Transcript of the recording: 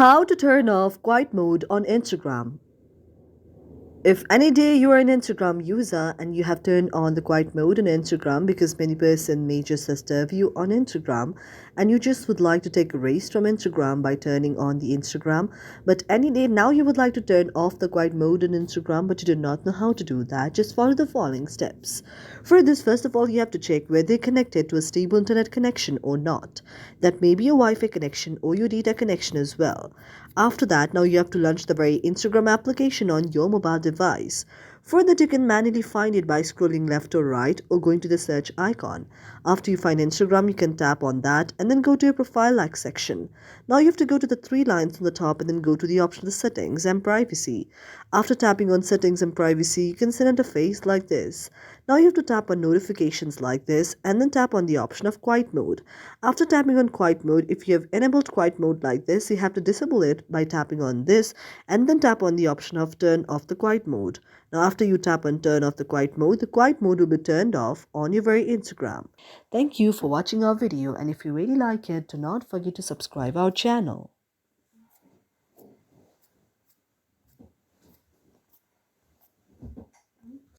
How to turn off quiet mode on Instagram. If any day you are an Instagram user and you have turned on the quiet mode on Instagram because many person may just disturb you on Instagram and you just would like to take a rest from Instagram by turning on the Instagram, but any day now you would like to turn off the quiet mode on Instagram but you do not know how to do that, just follow the following steps. For this, first of all, you have to check whether you're connected to a stable internet connection or not. That may be a Wi-Fi connection or your data connection as well. After that, now you have to launch the very Instagram application on your mobile device. For that, you can manually find it by scrolling left or right or going to the search icon. After you find Instagram, you can tap on that and then go to your profile like section. Now you have to go to the three lines on the top and then go to the option of settings and privacy. After tapping on settings and privacy, you can see an interface like this. Now you have to tap on notifications like this and then tap on the option of quiet mode. After tapping on quiet mode, if you have enabled quiet mode like this, you have to disable it by tapping on this and then tap on the option of turn off the quiet mode. Now after you tap on turn off the quiet mode will be turned off on your very Instagram. Thank you for watching our video, and if you really like it, do not forget to subscribe our channel.